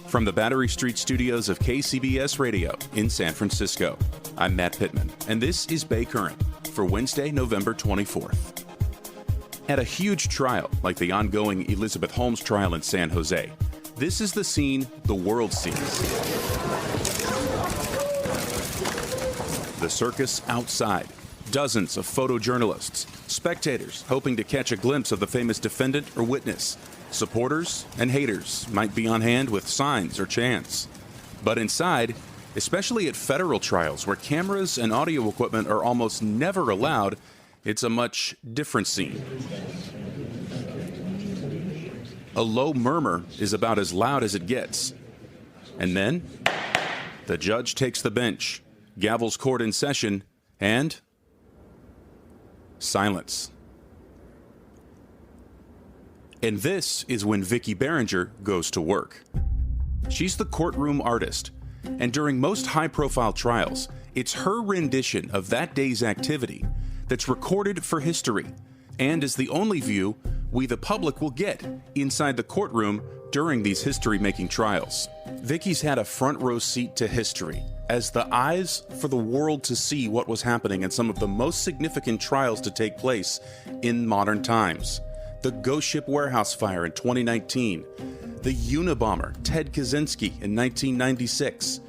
From the Battery Street studios of KCBS Radio in San Francisco, I'm Matt Pittman, and this is Bay Current for Wednesday, November 24th. At a huge trial like the ongoing Elizabeth Holmes trial in San Jose, this is the scene the world sees. The circus outside. Dozens of photojournalists, spectators hoping to catch a glimpse of the famous defendant or witness. Supporters and haters might be on hand with signs or chants. But inside, especially at federal trials where cameras and audio equipment are almost never allowed, it's a much different scene. A low murmur is about as loud as it gets. And then, the judge takes the bench, gavels court in session, and silence. And this is when Vicki Behringer goes to work. She's the courtroom artist, and during most high-profile trials, it's her rendition of that day's activity that's recorded for history and is the only view we, the public, will get inside the courtroom during these history-making trials. Vicki's had a front-row seat to history as the eyes for the world to see what was happening in some of the most significant trials to take place in modern times. The Ghost Ship Warehouse fire in 2019, the Unabomber Ted Kaczynski in 1996,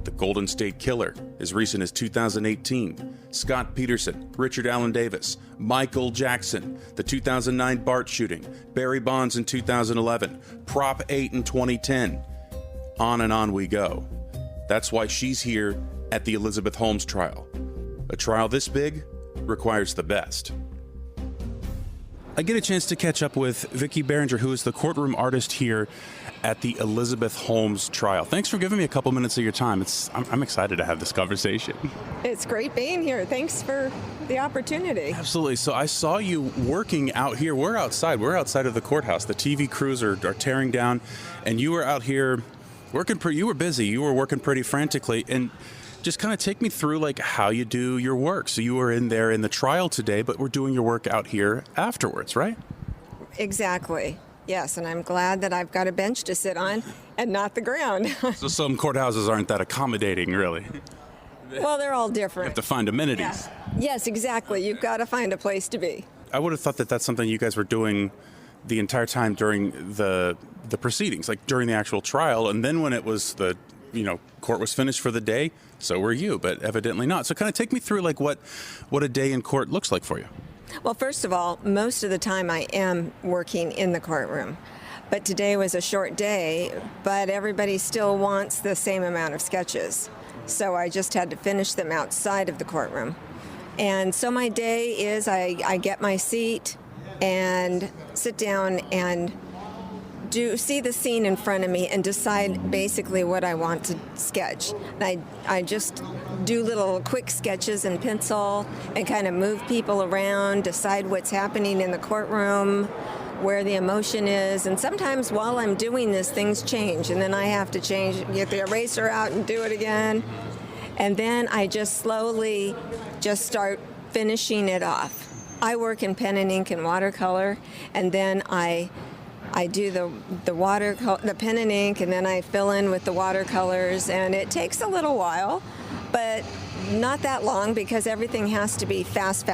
the Golden State Killer as recent as 2018, Scott Peterson, Richard Allen Davis, Michael Jackson, the 2009 BART shooting, Barry Bonds in 2011, Prop 8 in 2010. On and on we go. That's why she's here at the Elizabeth Holmes trial. A trial this big requires the best. I get a chance to catch up with Vicki Behringer, who is the courtroom artist here at the Elizabeth Holmes trial. Thanks for giving me a couple minutes of your time. I'm excited to have this conversation. It's great being here. Thanks for the opportunity. Absolutely. So I saw you working out here. We're outside. We're outside of the courthouse. The TV crews are tearing down, and you were out here working. You were busy. You were working pretty frantically, and just kind of take me through like how you do your work. So you were in there in the trial today, but we're doing your work out here afterwards, right? Exactly. Yes, and I'm glad that I've got a bench to sit on and not the ground. So some courthouses aren't that accommodating, really. Well, they're all different. You have to find amenities. Yeah. Yes, exactly. You've got to find a place to be. I would have thought that that's something you guys were doing the entire time during the proceedings, like during the actual trial, and then when it was court was finished for the day, so were you, but evidently not. So kind of take me through like what a day in court looks like for you. Well, first of all, most of the time I am working in the courtroom. But today was a short day, but everybody still wants the same amount of sketches. So I just had to finish them outside of the courtroom. And so my day is I get my seat and sit down and see the scene in front of me and decide basically what I want to sketch. And I just do little quick sketches in pencil and kind of move people around, decide what's happening in the courtroom, where the emotion is. And sometimes while I'm doing this, things change, and then I have to get the eraser out and do it again. And then I just slowly start finishing it off. I work in pen and ink and watercolor, and then I do the pen and ink, and then I fill in with the watercolors, and it takes a little while, but not that long because everything has to be fast.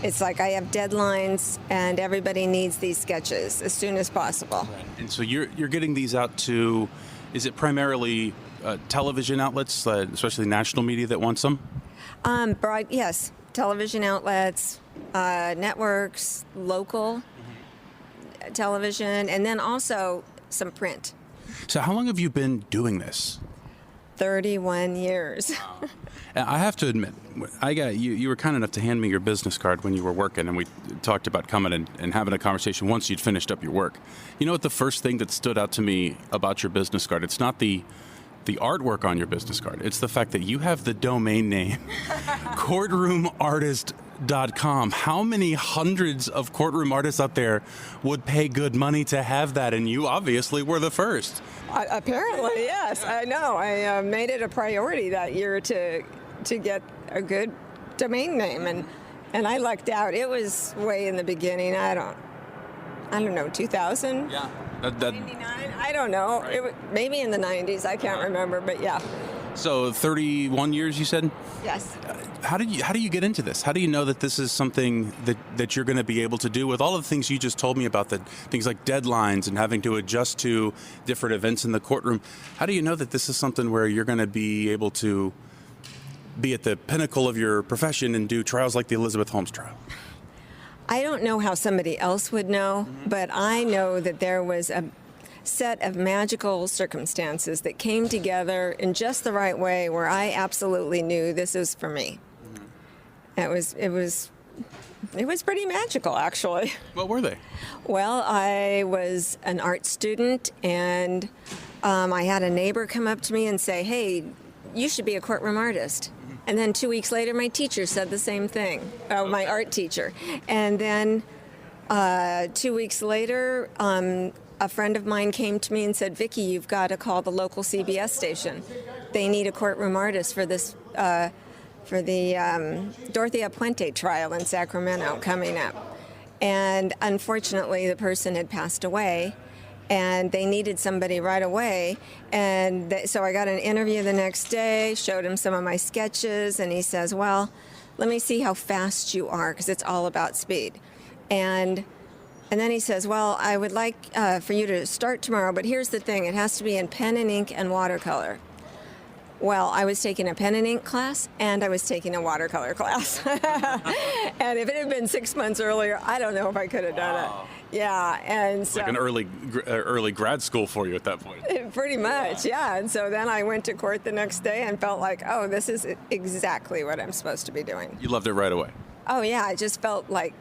It's like I have deadlines, and everybody needs these sketches as soon as possible. And so you're getting these out to, is it primarily television outlets, especially national media that wants them? Yes, television outlets, networks, local television, and then also some print. So how long have you been doing this? 31 years. Wow. I have to admit, I got you were kind enough to hand me your business card when you were working, and we talked about coming and having a conversation once you'd finished up your work. You know what the first thing that stood out to me about your business card? It's not the artwork on your business card. It's the fact that you have the domain name courtroomartist.com. How many hundreds of courtroom artists out there would pay good money to have that? And you obviously were the first. Apparently, yes. I know. I made it a priority that year to get a good domain name, and I lucked out. It was way in the beginning. I don't know, 2000? Yeah. That 99? I don't know. Right. Maybe in the 90s. I can't remember, but yeah. So 31 years, you said? Yes. How do you get into this? How do you know that this is something that you're going to be able to do with all of the things you just told me about, things like deadlines and having to adjust to different events in the courtroom? How do you know that this is something where you're going to be able to be at the pinnacle of your profession and do trials like the Elizabeth Holmes trial? I don't know how somebody else would know, but I know that there was a set of magical circumstances that came together in just the right way where I absolutely knew this is for me. It was pretty magical, actually. What were they? Well, I was an art student, and I had a neighbor come up to me and say, "Hey, you should be a courtroom artist." And then 2 weeks later, my teacher said the same thing, my art teacher. And then 2 weeks later, a friend of mine came to me and said, "Vicki, you've got to call the local CBS station. They need a courtroom artist for this, for the Dorothea Puente trial in Sacramento coming up." And unfortunately, the person had passed away, and they needed somebody right away. And so I got an interview the next day, showed him some of my sketches, and he says, "Well, let me see how fast you are, because it's all about speed." And then he says, "Well, I would like for you to start tomorrow, but here's the thing, it has to be in pen and ink and watercolor." Well, I was taking a pen and ink class, and I was taking a watercolor class. And if it had been 6 months earlier, I don't know if I could have done it. Yeah, and so... Like an early grad school for you at that point. Pretty much, yeah. And so then I went to court the next day and felt like, oh, this is exactly what I'm supposed to be doing. You loved it right away. Oh, yeah, it just felt right.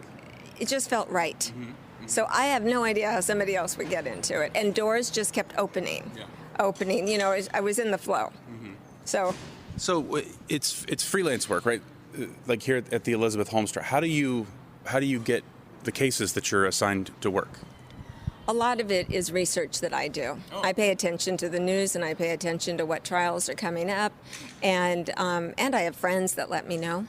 Mm-hmm. So I have no idea how somebody else would get into it. And doors just kept opening. You know, I was in the flow. Mm-hmm. So it's freelance work, right? Like here at the Elizabeth Holmes trial. How do you get the cases that you're assigned to work? a lot of it is research that I do. Oh. I pay attention to the news, and I pay attention to what trials are coming up, and I have friends that let me know,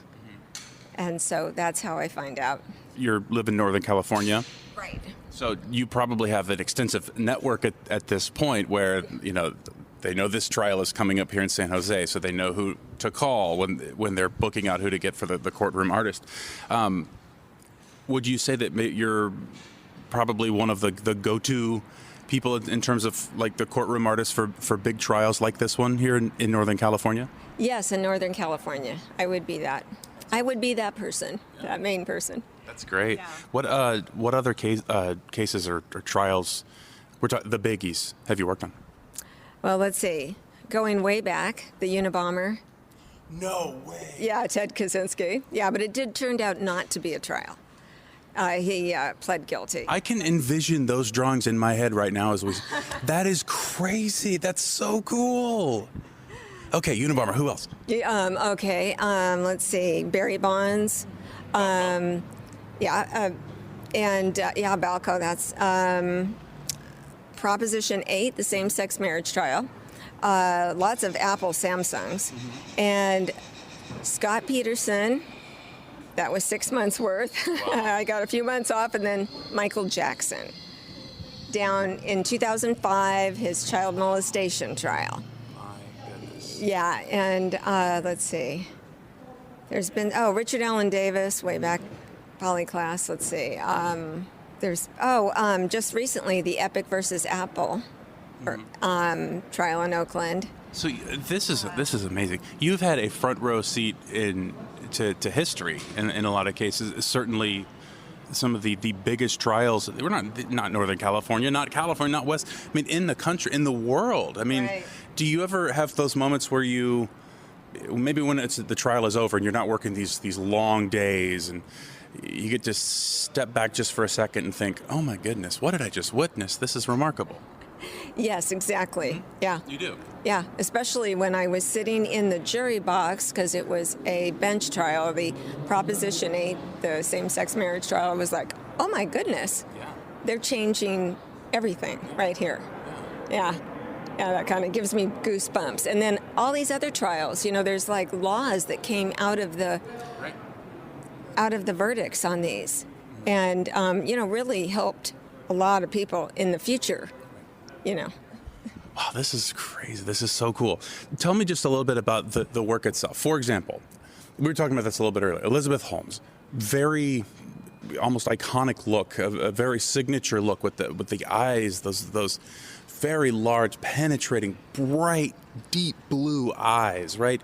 and so that's how I find out. You live in Northern California? Right. So you probably have an extensive network at this point where, you know, they know this trial is coming up here in San Jose, so they know who to call when they're booking out who to get for the courtroom artist. Would you say that you're probably one of the go-to people in terms of like the courtroom artists for big trials like this one here in Northern California? Yes, in Northern California. I would be that. I would be that person, that main person. That's great. Yeah. What other cases or trials, the biggies, have you worked on? Well, let's see. Going way back, the Unabomber. No way. Yeah, Ted Kaczynski. Yeah, but it turned out not to be a trial. He pled guilty. I can envision those drawings in my head right now. That is crazy. That's so cool. Okay, Unabomber. Who else? Let's see. Barry Bonds. And Balco. That's Proposition 8, the same-sex marriage trial. Lots of Apple Samsungs. Mm-hmm. And Scott Peterson. That was 6 months worth. Wow. I got a few months off, and then Michael Jackson. Down in 2005, his child molestation trial. My goodness. Yeah, and let's see. There's been, Richard Allen Davis, way back, poly class, let's see. Just recently, the Epic versus Apple trial in Oakland. So this is amazing. You've had a front row seat to history in a lot of cases. Certainly, some of the biggest trials. We're not Northern California, not West. I mean, in the country, in the world. I mean, right. Do you ever have those moments where you, maybe when the trial is over and you're not working these long days, and you get to step back just for a second and think, oh my goodness, what did I just witness? This is remarkable. Yes, exactly. Mm-hmm. Yeah. You do? Yeah, especially when I was sitting in the jury box, because it was a bench trial, the Proposition 8, the same-sex marriage trial. I was like, oh my goodness. Yeah. They're changing everything right here. Yeah. Yeah, that kind of gives me goosebumps. And then all these other trials, there's like laws that came out of the verdicts on these, and really helped a lot of people in the future Wow, this is crazy. This is so cool. Tell me just a little bit about the work itself. For example, we were talking about this a little bit earlier. Elizabeth Holmes, very almost iconic look, a very signature look with the eyes, those very large, penetrating, bright, deep blue eyes, right?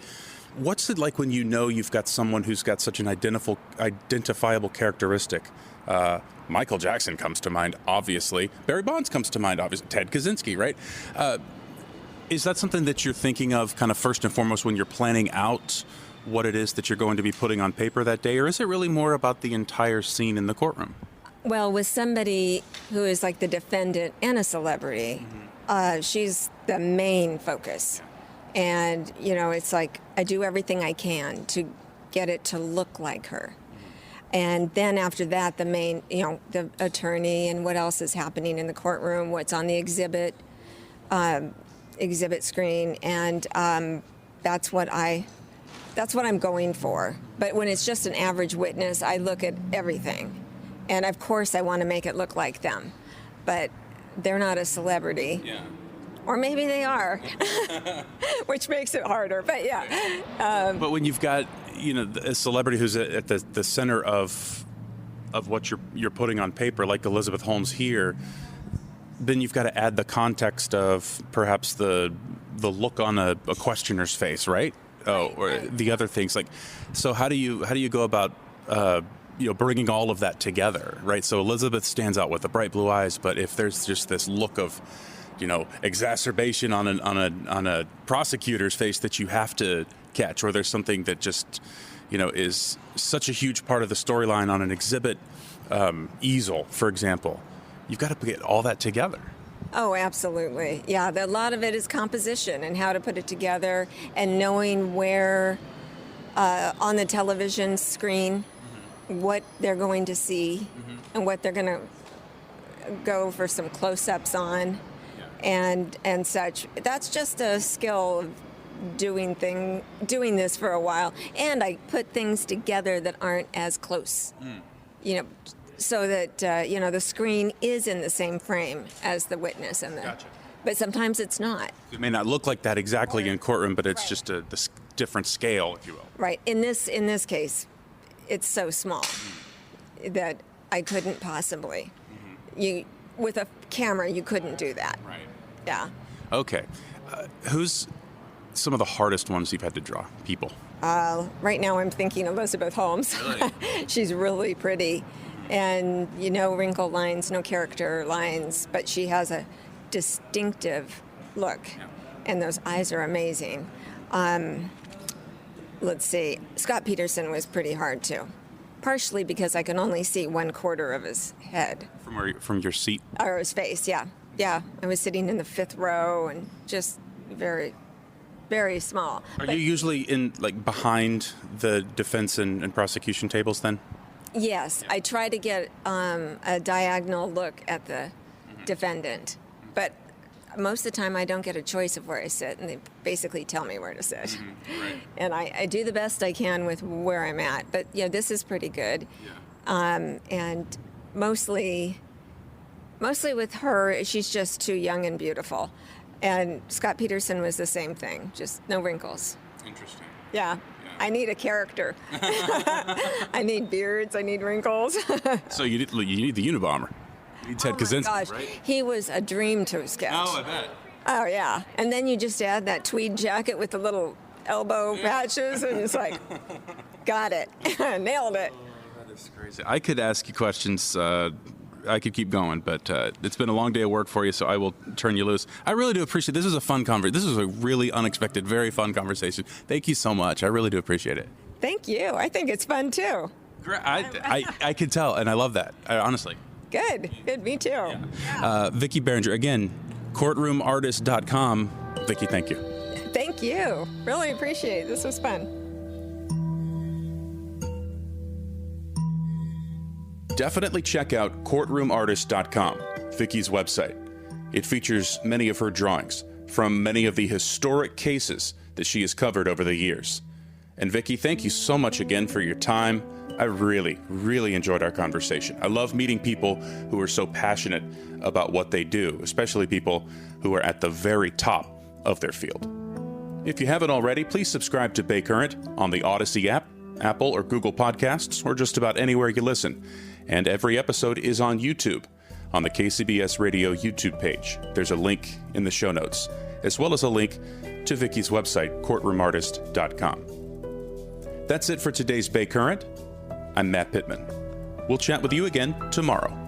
What's it like when you've got someone who's got such an identifiable characteristic? Michael Jackson comes to mind, obviously. Barry Bonds comes to mind, obviously. Ted Kaczynski, right? Is that something that you're thinking of kind of first and foremost when you're planning out what it is that you're going to be putting on paper that day? Or is it really more about the entire scene in the courtroom? Well, with somebody who is like the defendant and a celebrity, she's the main focus. And, it's like I do everything I can to get it to look like her. And then after that, the main, the attorney and what else is happening in the courtroom, what's on the exhibit screen, and that's what I'm going for. But when it's just an average witness, I look at everything, and of course I want to make it look like them, but they're not a celebrity. Yeah. Or maybe they are, which makes it harder. But yeah. But when you've got a celebrity who's at the center of what you're putting on paper, like Elizabeth Holmes here, then you've got to add the context of perhaps the look on a questioner's face, right? Or the other things like. So how do you go about bringing all of that together, right? So Elizabeth stands out with the bright blue eyes, but if there's just this look of exacerbation on a prosecutor's face that you have to catch, or there's something that just, is such a huge part of the storyline on an exhibit easel, for example, you've got to get all that together. Oh, absolutely. Yeah, a lot of it is composition and how to put it together and knowing where on the television screen what they're going to see and what they're going to go for some close-ups on. And such. That's just a skill of doing this for a while. And I put things together that aren't as close, so that the screen is in the same frame as the witness, Gotcha. But sometimes it's not. It may not look like that exactly in courtroom, but it's just a different scale, if you will. Right. In this case, it's so small that I couldn't possibly. With a camera, you couldn't do that. Right. Yeah. Okay. Who's some of the hardest ones you've had to draw? People. Right now I'm thinking Elizabeth Holmes. Really? She's really pretty. And, wrinkle lines, no character lines, but she has a distinctive look. Yeah. And those eyes are amazing. Let's see. Scott Peterson was pretty hard, too. Partially because I can only see 1/4 of his head. From your seat? Or his face, yeah. Yeah, I was sitting in the 5th row and just very, very small. Are you usually behind the defense and prosecution tables then? Yes, yeah. I try to get a diagonal look at the defendant, but most of the time I don't get a choice of where I sit, and they basically tell me where to sit. Right. And I do the best I can with where I'm at, but this is pretty good. Yeah. And mostly with her, she's just too young and beautiful. And Scott Peterson was the same thing, just no wrinkles. Interesting. Yeah. I need a character. I need beards, I need wrinkles. So you need the Unabomber. You need Ted Kaczynski, gosh. right? He was a dream to sketch. Oh, I bet. Oh, yeah. And then you just add that tweed jacket with the little elbow patches, and it's like, got it. Nailed it. Oh, that is crazy. I could ask you questions. I could keep going, but it's been a long day of work for you, so I will turn you loose. I really do appreciate it. This is a fun conversation. This is a really unexpected, very fun conversation. Thank you so much. I really do appreciate it. Thank you. I think it's fun, too. I could tell, and I love that, honestly. Good. Me too. Yeah. Vicki Behringer, again, courtroomartist.com. Vicki, thank you. Thank you. Really appreciate it. This was fun. Definitely check out courtroomartist.com, Vicki's website. It features many of her drawings from many of the historic cases that she has covered over the years. And Vicki, thank you so much again for your time. I really, really enjoyed our conversation. I love meeting people who are so passionate about what they do, especially people who are at the very top of their field. If you haven't already, please subscribe to Bay Current on the Odyssey app, Apple or Google Podcasts, or just about anywhere you listen. And every episode is on YouTube, on the KCBS Radio YouTube page. There's a link in the show notes, as well as a link to Vicki's website, courtroomartist.com. That's it for today's Bay Current. I'm Matt Pittman. We'll chat with you again tomorrow.